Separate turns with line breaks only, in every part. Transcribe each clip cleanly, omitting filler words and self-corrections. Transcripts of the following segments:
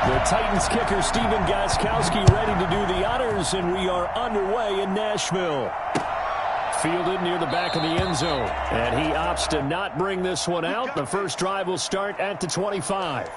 The Titans kicker, Stephen Gostkowski, ready to do the honors, and we are underway in Nashville. Fielded near the back of the end zone, and he opts to not bring this one out. The first drive will start at the 25.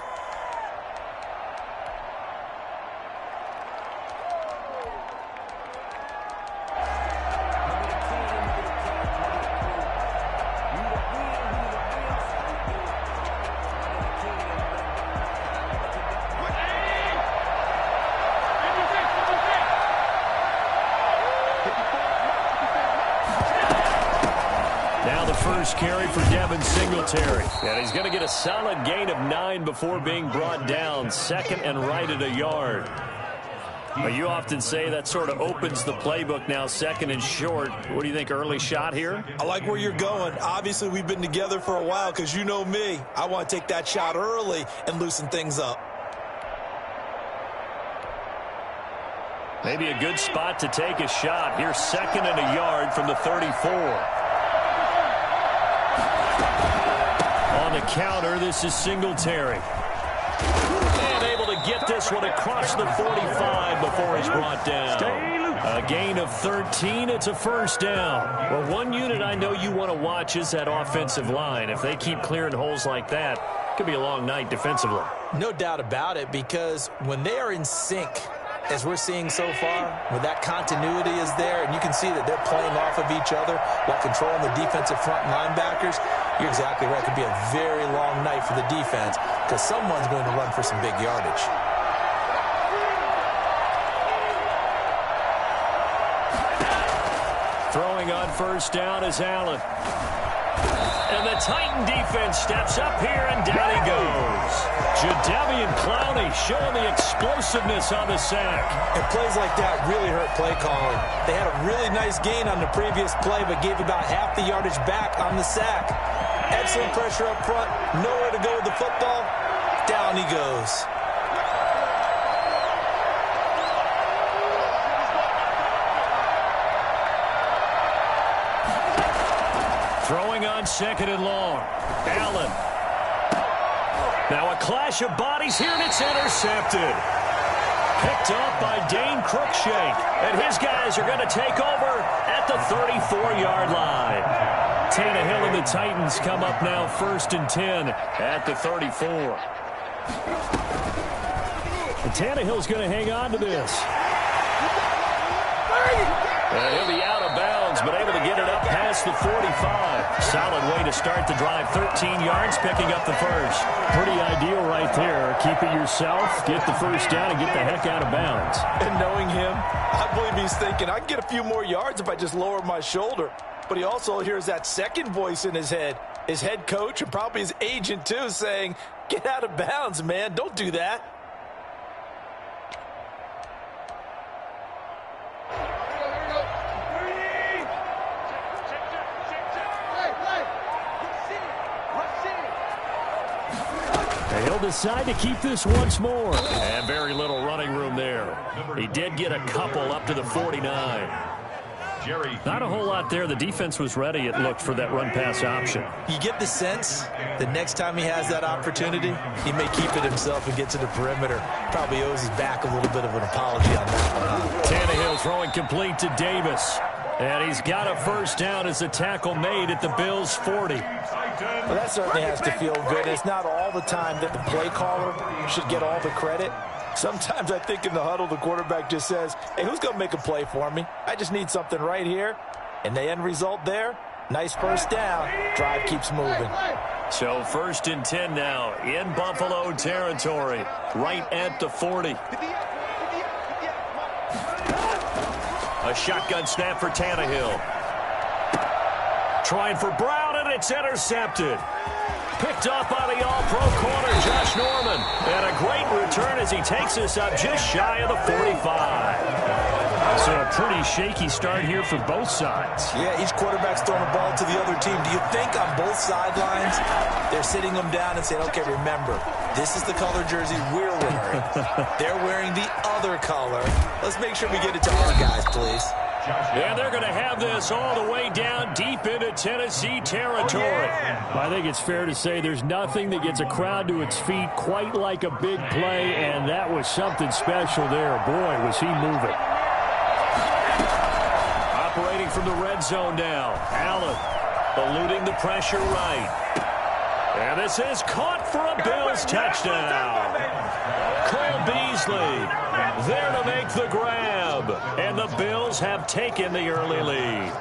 Carry for Devin Singletary. And he's going to get a solid gain of 9 before being brought down. Second and right at a yard. But you often say that sort of opens the playbook now, second and short. What do you think, early shot here?
I like where you're going. Obviously, we've been together for a while because you know me. I want to take that shot early and loosen things up.
Maybe a good spot to take a shot. Here's second and a yard from the 34. On the counter, this is Singletary. And able to get this one across the 45 before he's brought down. A gain of 13, it's a first down. Well, one unit I know you want to watch is that offensive line. If they keep clearing holes like that, it could be a long night defensively.
No doubt about it, because when they are in sync, as we're seeing so far, when that continuity is there, and you can see that they're playing off of each other while controlling the defensive front linebackers, you're exactly right. It could be a very long night for the defense because someone's going to run for some big yardage.
Throwing on first down is Allen. And the Titan defense steps up here, and down he goes. Jadeveon Clowney showing the explosiveness on the sack.
And plays like that really hurt play calling. They had a really nice gain on the previous play, but gave about half the yardage back on the sack. Excellent pressure up front. Nowhere to go with the football. Down he goes.
Throwing on second and long. Allen. Now a clash of bodies here, and it's intercepted. Picked off by Dane Cruikshank. And his guys are going to take over at the 34-yard line. Tannehill and the Titans come up now first and 10 at the 34. And Tannehill's going to hang on to this. And he'll be out of bounds, but able to get it up past the 45. Solid way to start the drive. 13 yards, picking up the first. Pretty ideal right there. Keep it yourself, get the first down, and get the heck out of bounds.
And knowing him, I believe he's thinking, I can get a few more yards if I just lower my shoulder. But he also hears that second voice in his head. His head coach and probably his agent, too, saying, get out of bounds, man. Don't do that.
He'll decide to keep this once more. And very little running room there. He did get a couple up to the 49. Not a whole lot there. The defense was ready, it looked, for that run-pass option.
You get the sense that next time he has that opportunity, he may keep it himself and get to the perimeter. Probably owes his back a little bit of an apology on that one.
Tannehill throwing complete to Davis. And he's got a first down as the tackle made at the Bills' 40.
Well, that certainly has to feel good. It's not all the time that the play caller should get all the credit. Sometimes I think in the huddle, the quarterback just says, hey, who's going to make a play for me? I just need something right here. And the end result there, nice first down. Drive keeps moving.
So first and 10 now in Buffalo territory, right at the 40. A shotgun snap for Tannehill. Trying for Brown, and it's intercepted. Picked off by the all-pro corner, Josh Norman. And a great return as he takes this up just shy of the 45. So a pretty shaky start here for both sides.
Yeah, each quarterback's throwing a ball to the other team. Do you think on both sidelines they're sitting them down and saying, okay, remember, this is the color jersey we're wearing. They're wearing the other color. Let's make sure we get it to our guys, please.
And they're going to have this all the way down deep into Tennessee territory. I think it's fair to say there's nothing that gets a crowd to its feet quite like a big play, and that was something special there. Boy, was he moving. Operating from the red zone now. Allen eluding the pressure right. And this is caught for a Bills touchdown. Cole Beasley there to make the grab. And the Bills have taken the early lead.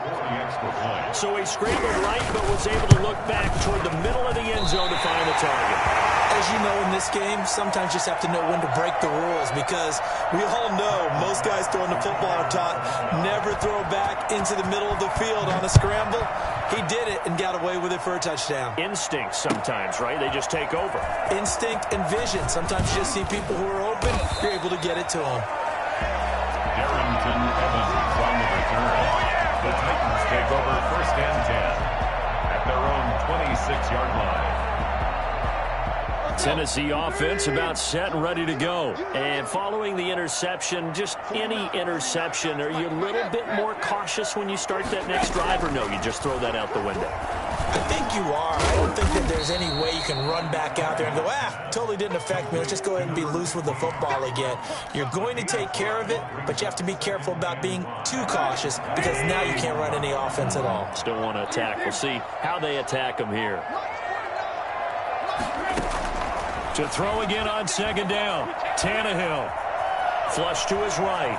So he scrambled right but was able to look back toward the middle of the end zone to find the target.
As you know, in this game, sometimes you just have to know when to break the rules, because we all know most guys throwing the football are taught never throw back into the middle of the field on a scramble. He did it and got away with it for a touchdown.
Instinct sometimes, right? They just take over.
Instinct and vision. Sometimes you just see people who are open, you're able to get it to them.
Darrington Evans on the return. The Titans take over 1st and 10 at their own 26-yard line.
Tennessee offense about set and ready to go. And following the interception, just any interception, are you a little bit more cautious when you start that next drive, or no, you just throw that out the window?
I think you are. I don't think that there's any way you can run back out there and go, totally didn't affect me. Let's just go ahead and be loose with the football again. You're going to take care of it, but you have to be careful about being too cautious, because now you can't run any offense at all.
Still want to attack. We'll see how they attack them here. To throw again on 2nd down. Tannehill. Flush to his right.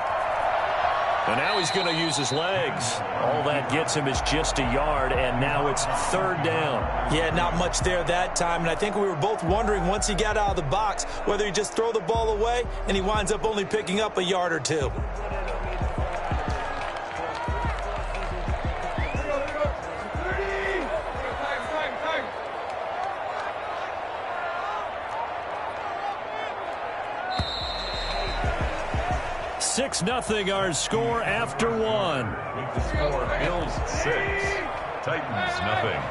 And now he's going to use his legs. All that gets him is just a yard, and now it's 3rd down.
Yeah, not much there that time, and I think we were both wondering once he got out of the box whether he just throw the ball away, and he winds up only picking up a yard or two.
Six 0 our score after one.
With the score, Bills 6, Titans 0.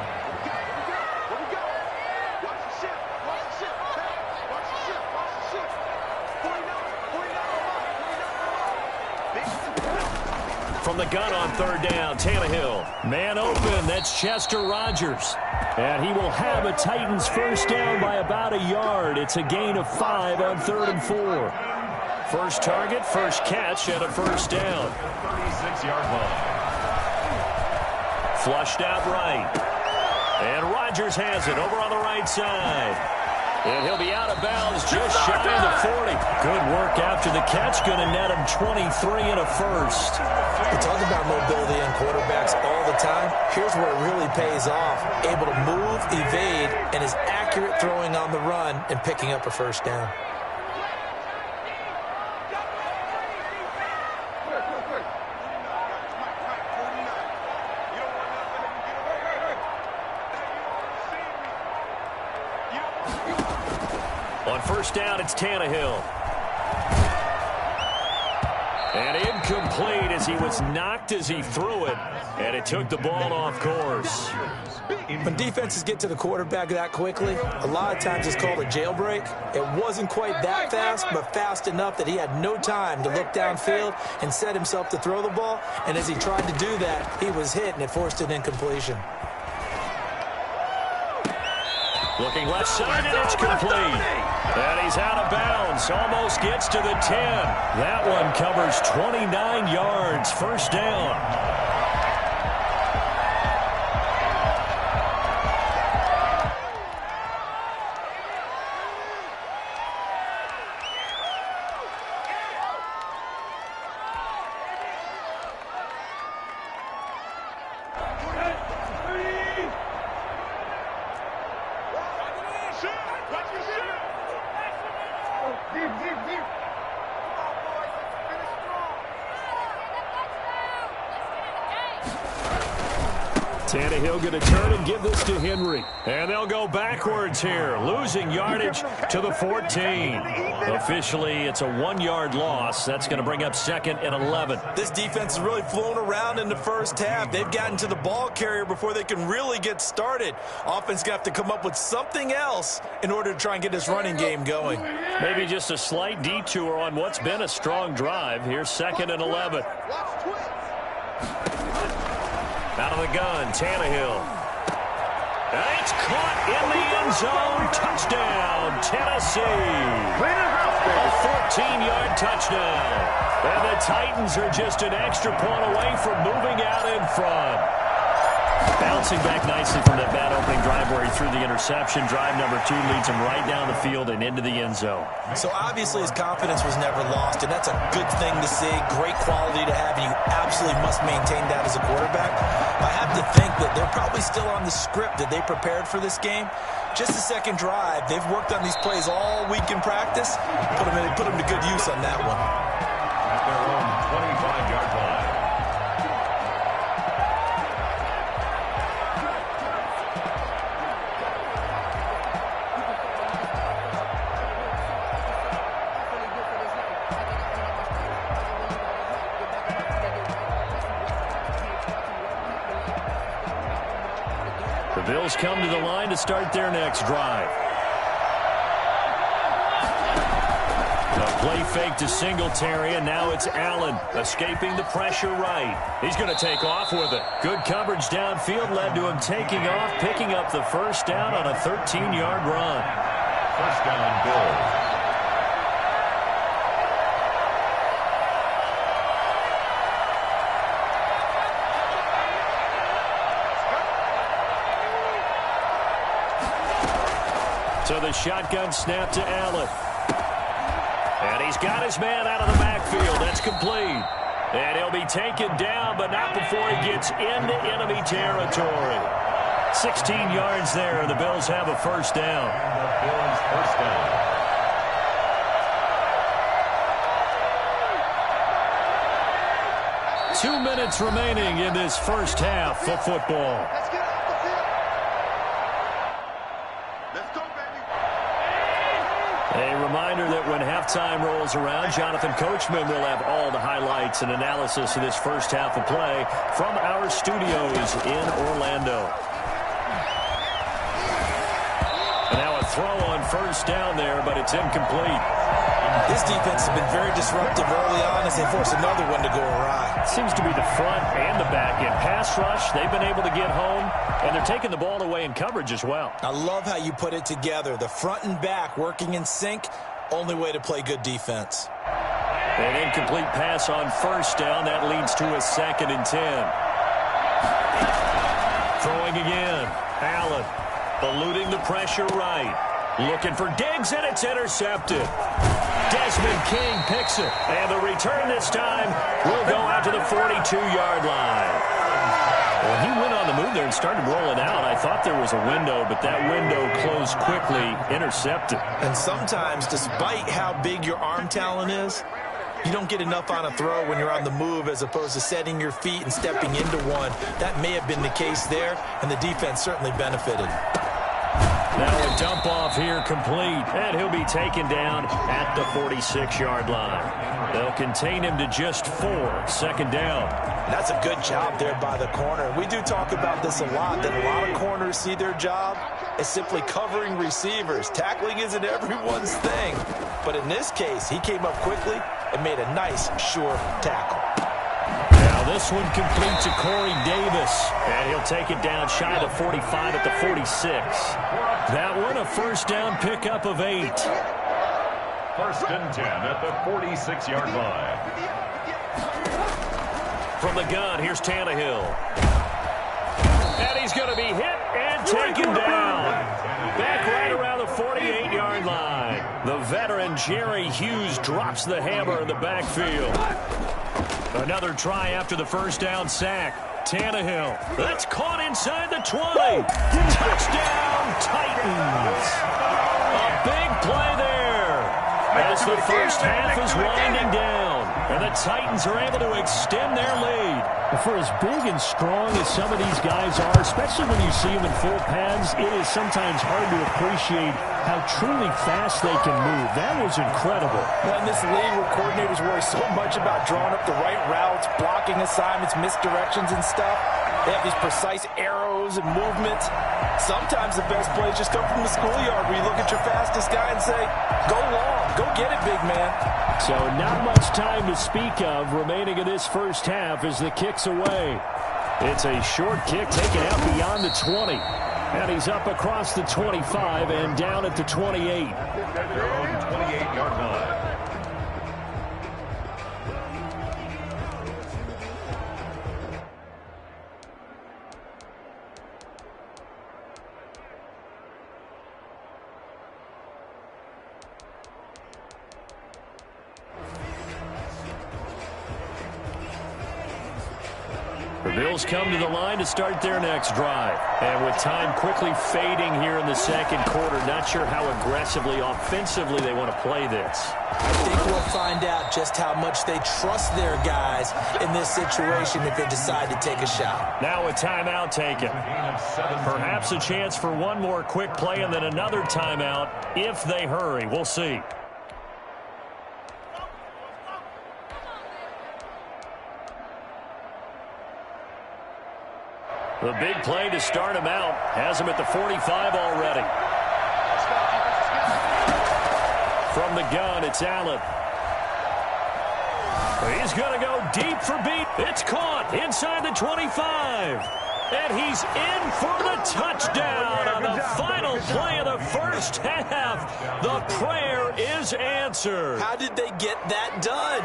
From the gun on 3rd down, Tannehill. Man open, that's Chester Rogers. And he will have a Titans 1st down by about a yard. It's a gain of 5 on 3rd and 4. First target, first catch, and a 1st down.
36-yard line.
Flushed out right. And Rodgers has it over on the right side. And he'll be out of bounds just shy of the 40. Good work after the catch. Going to net him 23 and a 1st.
We talk about mobility in quarterbacks all the time. Here's where it really pays off. Able to move, evade, and is accurate throwing on the run and picking up a 1st down.
On 1st down, it's Tannehill. And incomplete as he was knocked as he threw it. And it took the ball off course.
When defenses get to the quarterback that quickly, a lot of times it's called a jailbreak. It wasn't quite that fast, but fast enough that he had no time to look downfield and set himself to throw the ball. And as he tried to do that, he was hit, and it forced an incompletion.
Looking left side, and it's complete. And he's out of bounds. Almost gets to the 10. That one covers 29 yards. 1st down. Tannehill going to turn and give this to Henry. And they'll go backwards here, losing yardage to the 14. Officially, it's a 1-yard loss. That's going to bring up 2nd and 11.
This defense has really flown around in the first half. They've gotten to the ball carrier before they can really get started. Offense going to have to come up with something else in order to try and get this running game going.
Maybe just a slight detour on what's been a strong drive. Here's 2nd and 11. Out of the gun, Tannehill. And it's caught in the end zone. Touchdown, Tennessee. A 14-yard touchdown. And the Titans are just an extra point away from moving out in front. Bouncing back nicely from that bad opening drive where he threw the interception. Drive number 2 leads him right down the field and into the end zone.
So obviously his confidence was never lost, and that's a good thing to see. Great quality to have, and you absolutely must maintain that as a quarterback. I have to think that they're probably still on the script that they prepared for this game. Just the second drive, they've worked on these plays all week in practice. Put them to good use on that one.
At their own 25-yard line.
The Bills come to the line to start their next drive. A play fake to Singletary, and now it's Allen escaping the pressure right. He's going to take off with it. Good coverage downfield led to him taking off, picking up the first down on a 13-yard run.
First down, Bills.
So the shotgun snap to Allen. And he's got his man out of the backfield. That's complete. And he'll be taken down, but not before he gets into enemy territory. 16 yards there, and the Bills have a first down.
Bills first down.
Two minutes remaining in this first half of football. A reminder that when halftime rolls around, Jonathan Coachman will have all the highlights and analysis of this first half of play from our studios in Orlando. And now a throw on first down there, but it's incomplete.
This defense has been very disruptive early on as they force another one to go awry.
It seems to be the front and the back end. Pass rush, they've been able to get home, and they're taking the ball away in coverage as well.
I love how you put it together. The front and back working in sync, only way to play good defense.
An incomplete pass on first down. That leads to a 2nd and 10. Throwing again. Allen eluding the pressure right. Looking for Diggs, and it's intercepted. Desmond King picks it, and the return this time will go out to the 42-yard line. Well, he went on the move there and started rolling out. I thought there was a window, but that window closed quickly, intercepted.
And sometimes, despite how big your arm talent is, you don't get enough on a throw when you're on the move as opposed to setting your feet and stepping into one. That may have been the case there, and the defense certainly benefited.
Now a dump off here complete, and he'll be taken down at the 46-yard line. They'll contain him to just 4, 2nd down.
That's a good job there by the corner. We do talk about this a lot, that a lot of corners see their job as simply covering receivers. Tackling isn't everyone's thing. But in this case, he came up quickly and made a nice, sure tackle.
Now this one complete to Corey Davis, and he'll take it down shy of 45 at the 46. That one a first down pickup of 8.
First and 10 at the 46-yard line.
From the gun, here's Tannehill. And he's going to be hit and taken down. Back right around the 48-yard line. The veteran Jerry Hughes drops the hammer in the backfield. Another try after the first down sack. Tannehill. That's caught inside the 20. Touchdown, Titans. A big play there. As the first half is winding down, and the Titans are able to extend their lead. For as big and strong as some of these guys are, especially when you see them in full pads, it is sometimes hard to appreciate how truly fast they can move. That was incredible.
Well, in this league where coordinators worry so much about drawing up the right routes, blocking assignments, misdirections and stuff, They have these precise arrows and movements. Sometimes the best plays just come from the schoolyard where you look at your fastest guy and say, go long, go get it, big man.
So not much time to speak of remaining in this first half as the kick's away. It's a short kick taken out beyond the 20. And he's up across the 25 and down at the 28.
At their own 28-yard line.
The Bills come to the line to start their next drive. And with time quickly fading here in the second quarter, not sure how aggressively, offensively they want to play this.
I think we'll find out just how much they trust their guys in this situation if they decide to take a shot.
Now a timeout taken. Perhaps a chance for one more quick play and then another timeout if they hurry. We'll see. The big play to start him out has him at the 45 already. From the gun, it's Allen. He's going to go deep for beat. It's caught inside the 25. And he's in for the touchdown on the final play of the first half. The prayer is answered.
How did they get that done?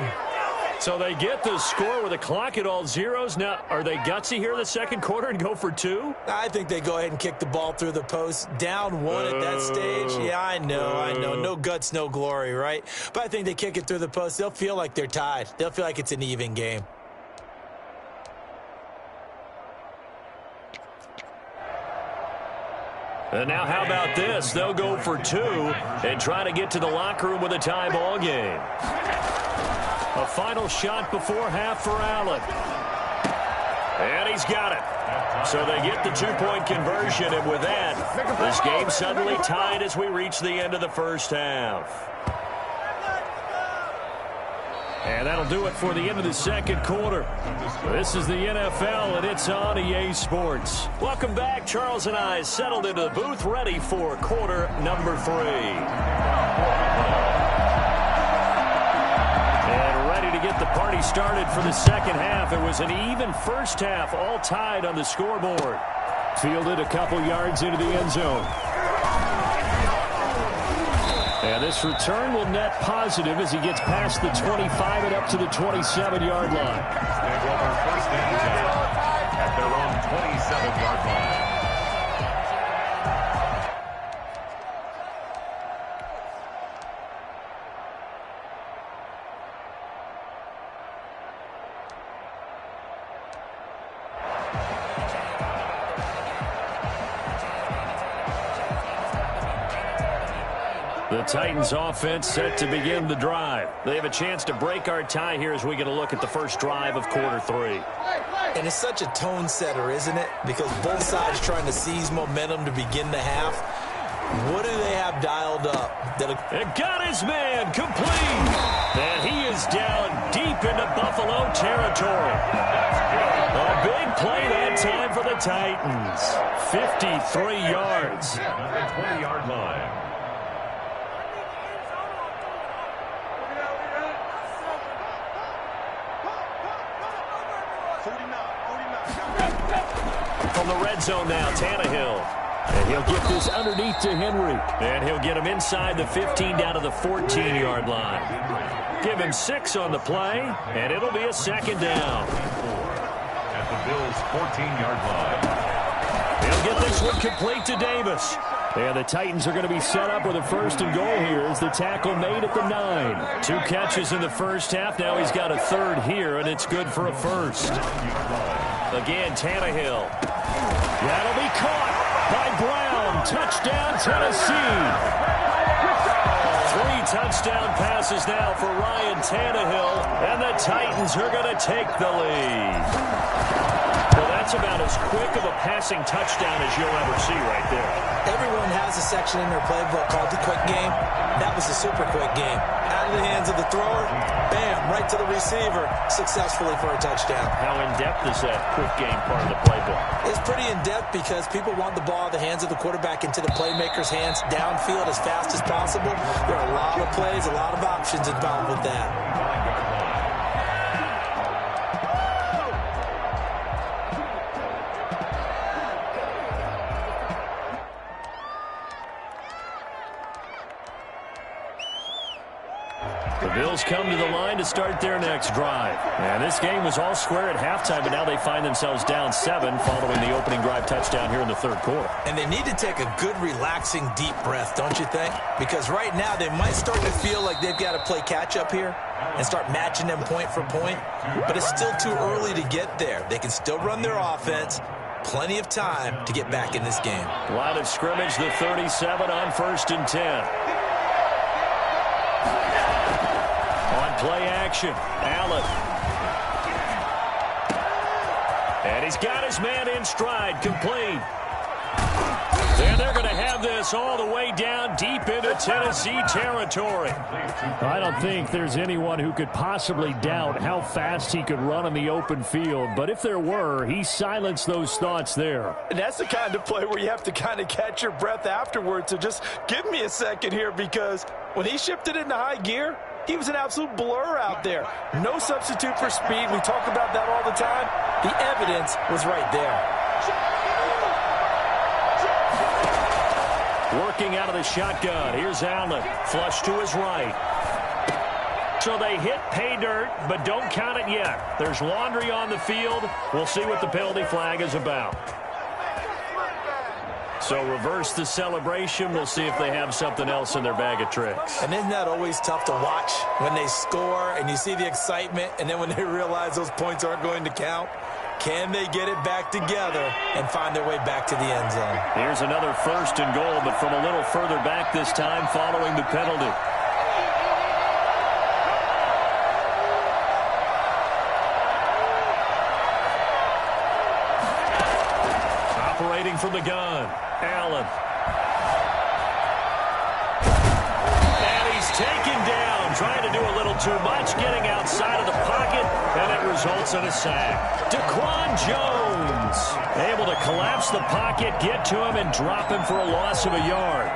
So they get the score with the clock at all zeros. Now, are they gutsy here in the second quarter and go for two?
I think they go ahead and kick the ball through the post. Down one at that stage. Yeah, I know. No guts, no glory, right? But I think they kick it through the post. They'll feel like they're tied. They'll feel like it's an even game.
And now how about this? They'll go for two and try to get to the locker room with a tie ball game. A final shot before half for Allen. And he's got it. So they get the two-point conversion, and with that, this game suddenly tied as we reach the end of the first half. And that'll do it for the end of the second quarter. This is the NFL, and it's on EA Sports. Welcome back. Charles and I settled into the booth, ready for quarter number 3. And ready to get the party started for the second half. It was an even first half, all tied on the scoreboard. Fielded a couple yards into the end zone. And this return will net positive as he gets past the 25 and up to the 27-yard line.
They go for first and 10 at their own 27-yard line.
The Titans offense set to begin the drive. They have a chance to break our tie here as we get a look at the first drive of quarter 3.
And it's such a tone setter, isn't it? Because both sides trying to seize momentum to begin the half. What do they have dialed up?
It got his man complete. And he is down deep into Buffalo territory. A big play that time for the Titans. 53 yards.
At the 20-yard line.
From the red zone now, Tannehill. And he'll get this underneath to Henry. And he'll get him inside the 15 down to the 14-yard line. Give him 6 on the play, and it'll be a second down.
At the Bills' 14-yard line.
He'll get this one complete to Davis. And the Titans are going to be set up with a first and goal here as the tackle made at the 9. 2 catches in the first half. Now he's got a third here, and it's good for a first. Again, Tannehill. That'll be caught by Brown. Touchdown, Tennessee. 3 touchdown passes now for Ryan Tannehill, and the Titans are going to take the lead. Well, that's about as quick of a passing touchdown as you'll ever see right there.
Everyone has a section in their playbook called the quick game. That was a super quick game. Out of the hands of the thrower, bam, right to the receiver, successfully for a touchdown.
How in-depth is that quick game part of the playbook?
It's pretty in-depth because people want the ball in the hands of the quarterback into the playmaker's hands downfield as fast as possible. There are a lot of plays, a lot of options involved with that.
The Bills come to the line to start their next drive. And this game was all square at halftime, but now they find themselves down 7 following the opening drive touchdown here in the third quarter.
And they need to take a good, relaxing, deep breath, don't you think? Because right now they might start to feel like they've got to play catch-up here and start matching them point for point. But it's still too early to get there. They can still run their offense. Plenty of time to get back in this game.
Line of scrimmage, the 37 on 1st and 10. On play action, Allen. And he's got his man in stride, complete. And they're going to have this all the way down deep into Tennessee territory.
I don't think there's anyone who could possibly doubt how fast he could run in the open field. But if there were, he silenced those thoughts there.
And that's the kind of play where you have to kind of catch your breath afterwards. So just give me a second here, because when he shifted into high gear, he was an absolute blur out there. No substitute for speed. We talk about that all the time. The evidence was right there.
Working out of the shotgun. Here's Allen. Flush to his right. So they hit pay dirt, but don't count it yet. There's laundry on the field. We'll see what the penalty flag is about. So reverse the celebration. We'll see if they have something else in their bag of tricks.
And isn't that always tough to watch when they score and you see the excitement, and then when they realize those points aren't going to count? Can they get it back together and find their way back to the end zone?
Here's another 1st and goal, but from a little further back this time following the penalty. Operating from the gun, Allen. And he's taken down, trying to do a little too much, getting outside of the pocket, and it results in a sack. Daquan Jones able to collapse the pocket, get to him, and drop him for a loss of a yard.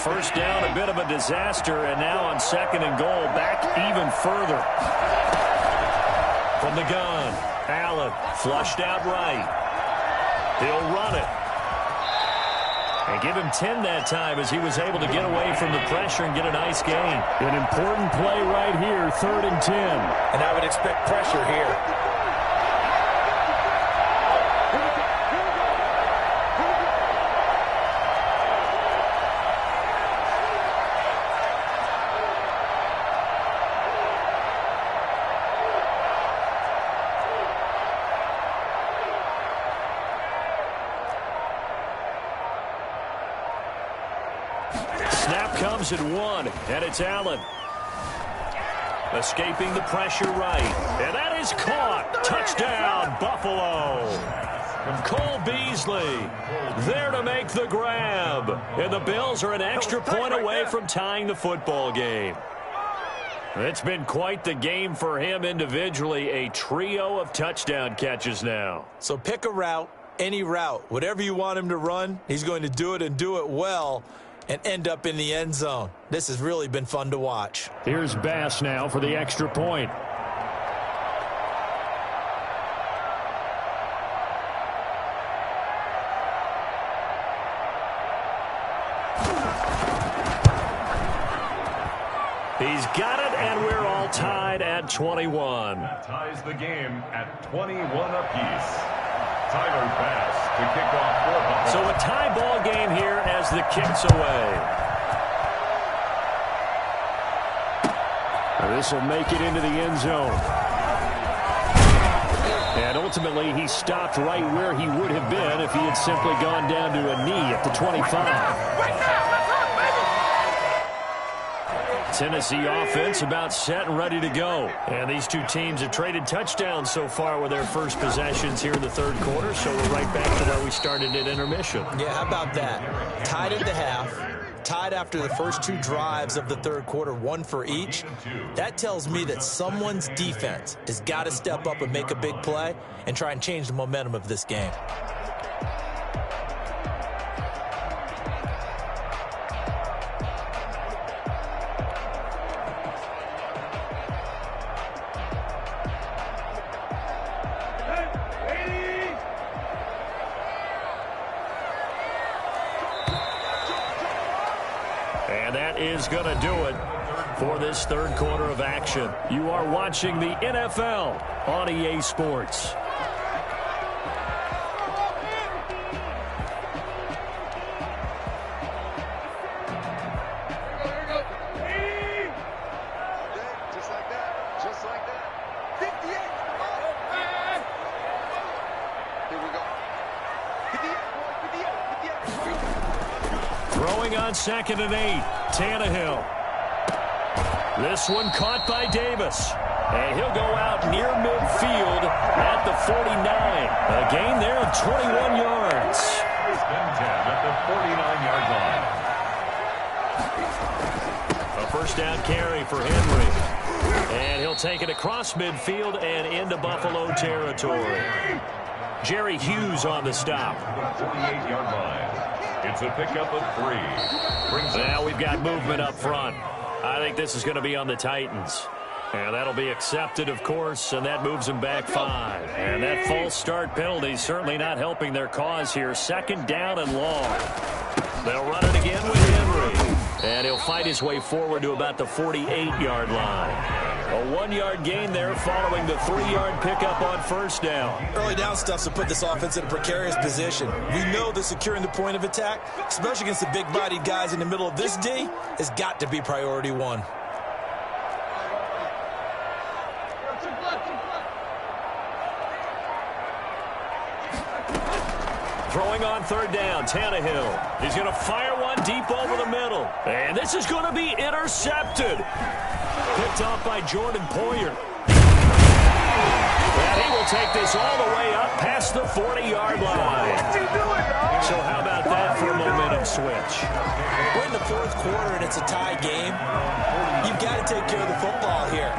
First down, a bit of a disaster, and now on 2nd and goal, back even further. From the gun, Allen flushed out right. He'll run it. And give him 10 that time as he was able to get away from the pressure and get a nice gain.
An important play right here, 3rd and 10.
And I would expect pressure here.
Snap comes at 1, and it's Allen. Escaping the pressure right. And that is caught. Touchdown, Buffalo. Cole Beasley there to make the grab. And the Bills are an extra point away from tying the football game. It's been quite the game for him individually. A trio of touchdown catches now.
So pick a route, any route. Whatever you want him to run, he's going to do it and do it well and end up in the end zone. This has really been fun to watch.
Here's Bass now for the extra point.
He's got it, and we're all tied at 21.
That ties the game at 21 apiece. Tyler Bass to kick off for Buffalo.
So a tie ball game here as the kick's away.
This will make it into the end zone. And ultimately, he stopped right where he would have been if he had simply gone down to a knee at the 25. Tennessee offense about set and ready to go. And these two teams have traded touchdowns so far with their first possessions here in the third quarter, so we're right back to where we started at intermission.
Yeah, how about that? Tied at the half, tied after the first two drives of the third quarter, one for each. That tells me that someone's defense has got to step up and make a big play and try and change the momentum of this game.
Is going to do it for this third quarter of action. You are watching the NFL on EA Sports.
Just like that. Just like that. 58. Here we go. 58, boy. 58.
Throwing on 2nd and 8. Tannehill. This one caught by Davis. And he'll go out near midfield at the 49. A gain there of 21 yards.
First and 10 at the 49-yard line.
A first down carry for Henry. And he'll take it across midfield and into Buffalo territory. Jerry Hughes on the stop.
48-yard line. It's a pickup of 3.
Now we've got movement up front. I think this is going to be on the Titans. And that'll be accepted, of course, and that moves them back 5. And that false start penalty certainly not helping their cause here. 2nd down and long. They'll run it again with Henry. And he'll fight his way forward to about the 48-yard line. A 1-yard gain there following the 3-yard pickup on first down.
Early down stuff to put this offense in a precarious position. We know that securing the point of attack, especially against the big-bodied guys in the middle of this D, has got to be priority 1.
Throwing on 3rd down, Tannehill. He's going to fire one deep over the middle. And this is going to be intercepted. Picked off by Jordan Poyer. And he will take this all the way up past the 40-yard line. So how about that for a momentum switch?
We're in the fourth quarter and it's a tie game. You've got to take care of the football here.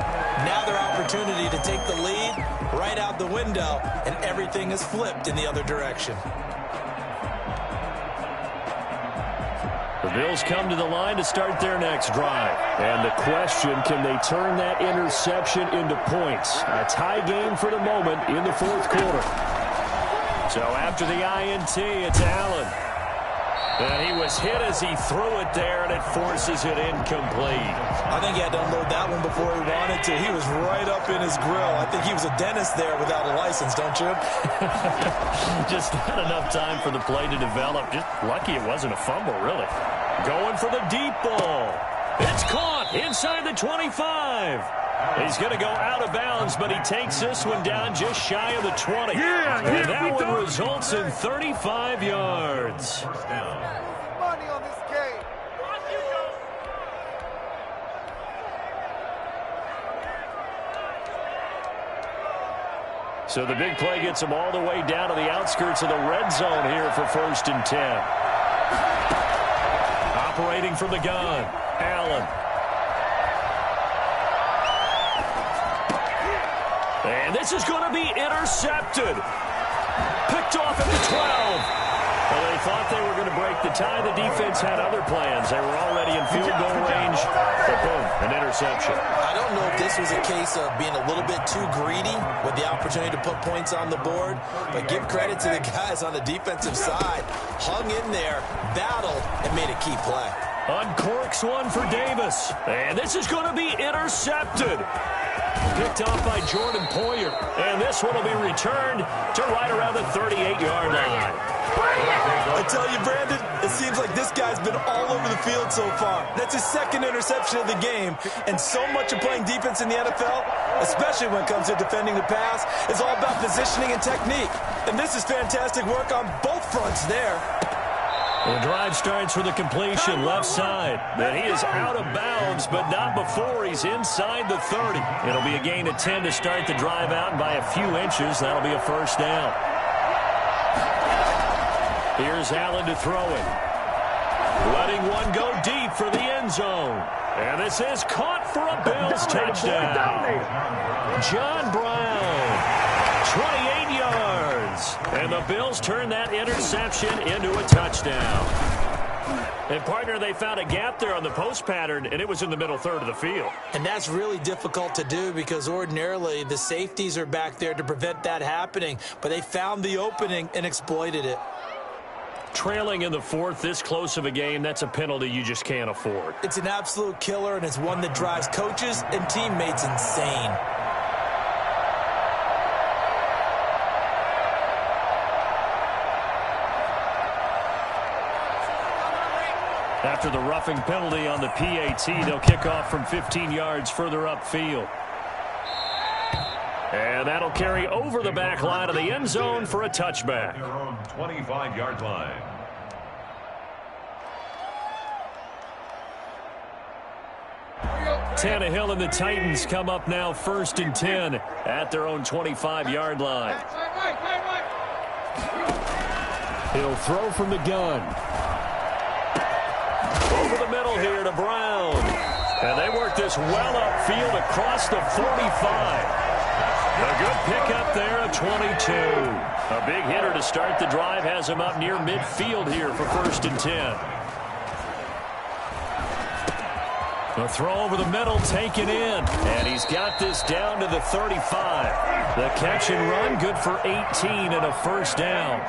Now their opportunity to take the lead right out the window, and everything is flipped in the other direction.
The Bills come to the line to start their next drive. And the question, can they turn that interception into points? A tie game for the moment in the fourth quarter. So after the INT, it's Allen. And he was hit as he threw it there, and it forces it incomplete.
I think he had to unload that one before he wanted to. He was right up in his grill. I think he was a dentist there without a license, don't you?
Just not enough time for the play to develop. Just lucky it wasn't a fumble, really. Going for the deep ball. It's caught inside the 25. He's going to go out of bounds, but he takes this one down just shy of the 20. And that one results in 35 yards.
Money on this game.
So the big play gets him all the way down to the outskirts of the red zone here for 1st and 10. Operating from the gun, Allen. And this is going to be intercepted. Picked off at the 12. Well, they thought they were going to break the tie. The defense had other plans. They were already in field goal range. But boom, an interception.
I don't know if this was a case of being a little bit too greedy with the opportunity to put points on the board. But give credit to the guys on the defensive side. Hung in there, battled, and made a key play.
Uncorks one for Davis. And this is going to be intercepted. Picked off by Jordan Poyer. And this one will be returned to right around the 38-yard line.
I tell you, Brandon, it seems like this guy's been all over the field so far. That's his 2nd interception of the game. And so much of playing defense in the NFL, especially when it comes to defending the pass, is all about positioning and technique. And this is fantastic work on both fronts there.
The drive starts with a completion left side. But he is out of bounds, but not before he's inside the 30. It'll be a gain of 10 to start the drive out, and by a few inches, that'll be a first down. Here's Allen to throw it. Letting one go deep for the end zone. And this is caught for a Bills touchdown. John Brown, 28 yards. And the Bills turn that interception into a touchdown. And, partner, they found a gap there on the post pattern, and it was in the middle third of the field.
And that's really difficult to do because ordinarily the safeties are back there to prevent that happening. But they found the opening and exploited it.
Trailing in the fourth, this close of a game, that's a penalty you just can't afford.
It's an absolute killer, and it's one that drives coaches and teammates insane.
After the roughing penalty on the PAT, they'll kick off from 15 yards further upfield. And that'll carry over the back line of the end zone for a touchback.
Their own 25-yard line.
Tannehill and the Titans come up now 1st and 10 at their own 25-yard line. He'll throw from the gun. Over the middle here to Brown. And they work this well upfield across the 45. A good pickup there at 22. A big hitter to start the drive has him up near midfield here for 1st and 10. The throw over the middle taken in. And he's got this down to the 35. The catch and run good for 18 and a first down.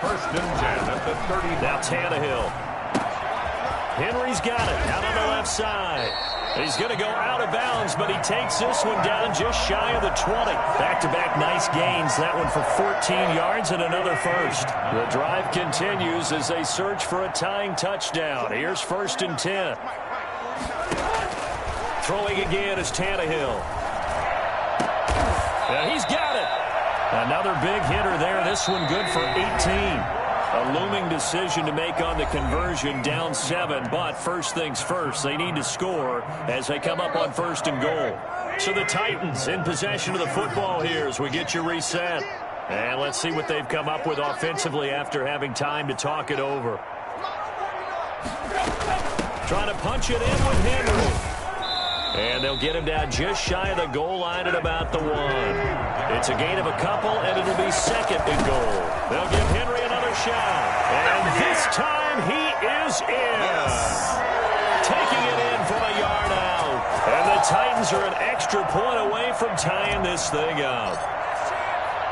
1st and 10 at the 30.
Now Tannehill. Henry's got it out on the left side. He's going to go out of bounds, but he takes this one down just shy of the 20. Back-to-back nice gains. That one for 14 yards and another first. The drive continues as they search for a tying touchdown. Here's 1st and 10. Throwing again is Tannehill. And he's got it. Another big hitter there. This one good for 18. A looming decision to make on the conversion, down 7. But first things first, they need to score as they come up on 1st and goal. So the Titans in possession of the football here as we get you reset. And let's see what they've come up with offensively after having time to talk it over. Trying to punch it in with Henry. And they'll get him down just shy of the goal line at about the 1. It's a gain of a couple, and it'll be 2nd and goal. They'll give Henry another shot. And this time he is in. Taking it in from a yard out. And the Titans are an extra point away from tying this thing up.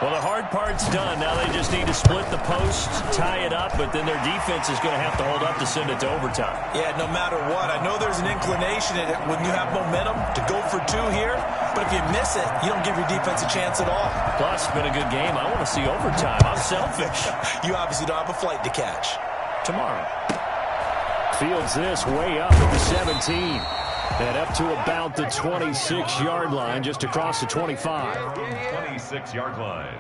Well, the hard part's done. Now they just need to split the post, tie it up, but then their defense is going to have to hold up to send it to overtime.
Yeah, no matter what. I know there's an inclination in it when you have momentum to go for 2 here, but if you miss it, you don't give your defense a chance at all.
Plus, it's been a good game. I want to see overtime. I'm selfish.
You obviously don't have a flight to catch.
Tomorrow. Fields this way up at the 17. And up to about the 26-yard line, just across the 25.
26-yard line.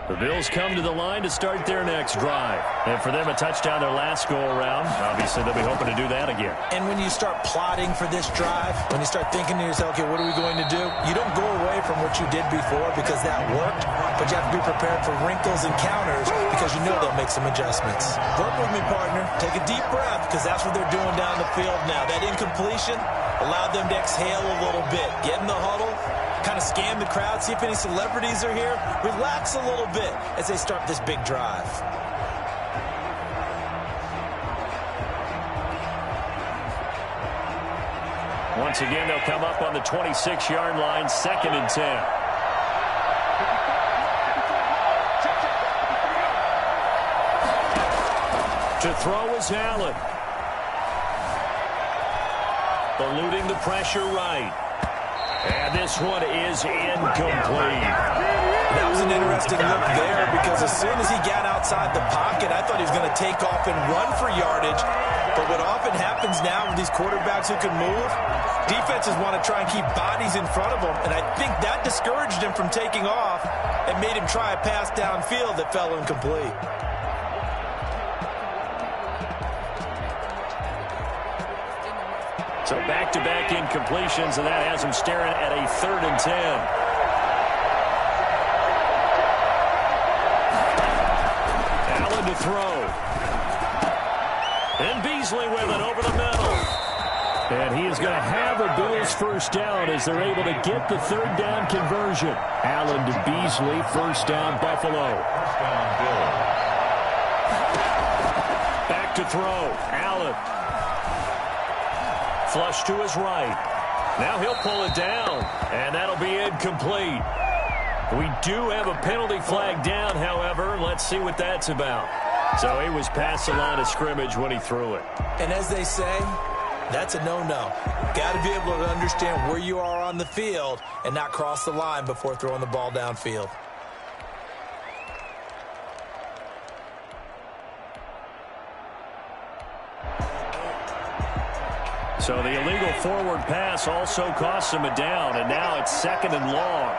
The Bills come to the line to start their next drive. And for them, a touchdown their last go-around. Obviously, they'll be hoping to do that again.
And when you start plotting for this drive, when you start thinking to yourself, okay, what are we going to do? You don't go away from what you did before because that worked, but you have to be prepared for wrinkles and counters because you know they'll make some adjustments. Work with me, partner. Take a deep breath because that's what they're doing down the field now. That incompletion allowed them to exhale a little bit. Get in the huddle. Kind of scan the crowd, see if any celebrities are here. Relax a little bit as they start this big drive.
Once again, they'll come up on the 26-yard line, 2nd and 10. To throw is Allen. Eluding the pressure right. And this one is incomplete.
That was an interesting look there because as soon as he got outside the pocket, I thought he was going to take off and run for yardage. But what often happens now with these quarterbacks who can move, defenses want to try and keep bodies in front of them. And I think that discouraged him from taking off and made him try a pass downfield that fell incomplete.
So back-to-back incompletions, and that has him staring at a 3rd and 10. Allen to throw. And Beasley with it over the middle. And he is going to have a Bills first down as they're able to get the 3rd down conversion. Allen to Beasley, first down Buffalo. Back to throw. Allen. Flush to his right. Now he'll pull it down, and that'll be incomplete. We do have a penalty flag down, however. Let's see what that's about. So he was past the line of scrimmage when he threw it.
And as they say, that's a no-no. Got to be able to understand where you are on the field and not cross the line before throwing the ball downfield.
So the illegal forward pass also costs him a down, and now it's 2nd and long.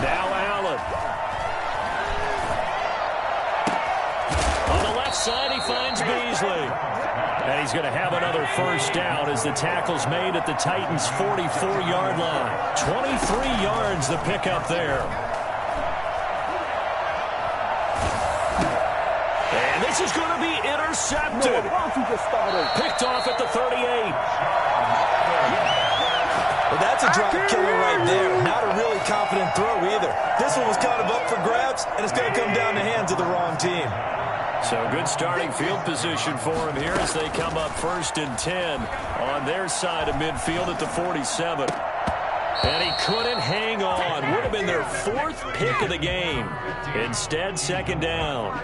Now Allen. On the left side, he finds Beasley. And he's going to have another first down as the tackle's made at the Titans' 44-yard line. 23 yards the pickup there. This is going to be intercepted. Picked off at the 38.
Well, that's a drop killer right there. Not a really confident throw either. This one was kind of up for grabs, and it's going to come down the hands of the wrong team.
So good starting field position for him here as they come up 1st and 10 on their side of midfield at the 47. And he couldn't hang on. Would have been their 4th pick of the game. Instead, 2nd down.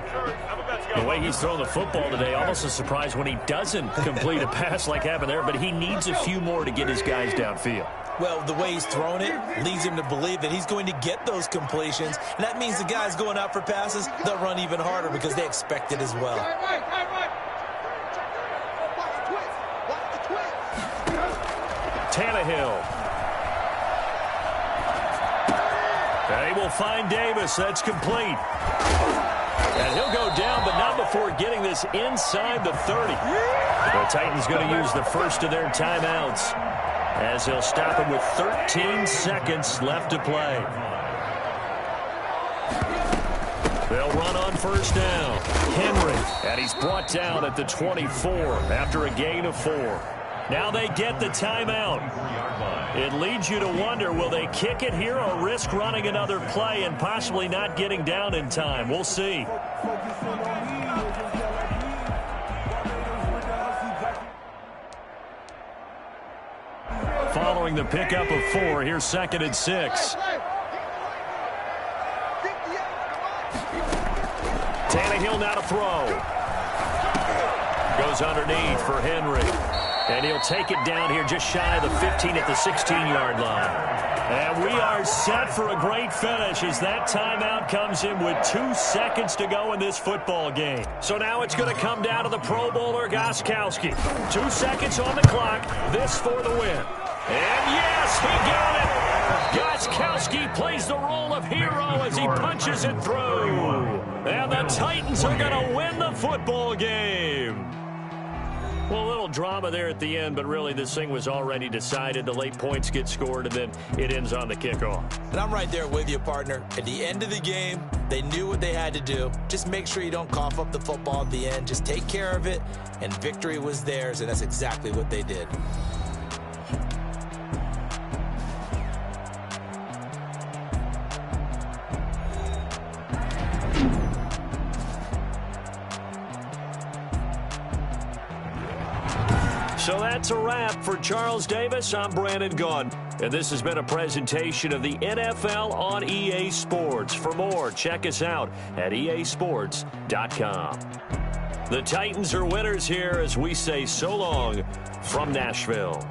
The way he's thrown the football today, almost a surprise when he doesn't complete a pass like happened there, but he needs a few more to get his guys downfield.
Well, the way he's thrown it leads him to believe that he's going to get those completions, and that means the guys going out for passes, they'll run even harder because they expect it as well.
Tannehill. They will find Davis. That's complete. And he'll go down, but not before getting this inside the 30. The Titans going to use the first of their timeouts as they'll stop him with 13 seconds left to play. They'll run on first down. Henry, and he's brought down at the 24 after a gain of 4. Now they get the timeout. It leads you to wonder, will they kick it here or risk running another play and possibly not getting down in time? We'll see. Following the pickup of 4, here's 2nd and 6. Tannehill now to throw. Goes underneath for Henry. And he'll take it down here just shy of the 15 at the 16-yard line. And we are set for a great finish as that timeout comes in with 2 seconds to go in this football game. So now it's going to come down to the Pro Bowler Gostkowski. 2 seconds on the clock. This for the win. And yes, he got it. Gostkowski plays the role of hero as he punches it through. And the Titans are going to win the football game. Well, a little drama there at the end, but really this thing was already decided. The late points get scored, and then it ends on the kickoff.
And I'm right there with you, partner. At the end of the game, they knew what they had to do. Just make sure you don't cough up the football at the end. Just take care of it, and victory was theirs, and that's exactly what they did. So that's a wrap for Charles Davis. I'm Brandon Gaudin.
And this has been a presentation of the NFL on EA Sports. For more, check us out at easports.com. The Titans are winners here as we say so long from Nashville.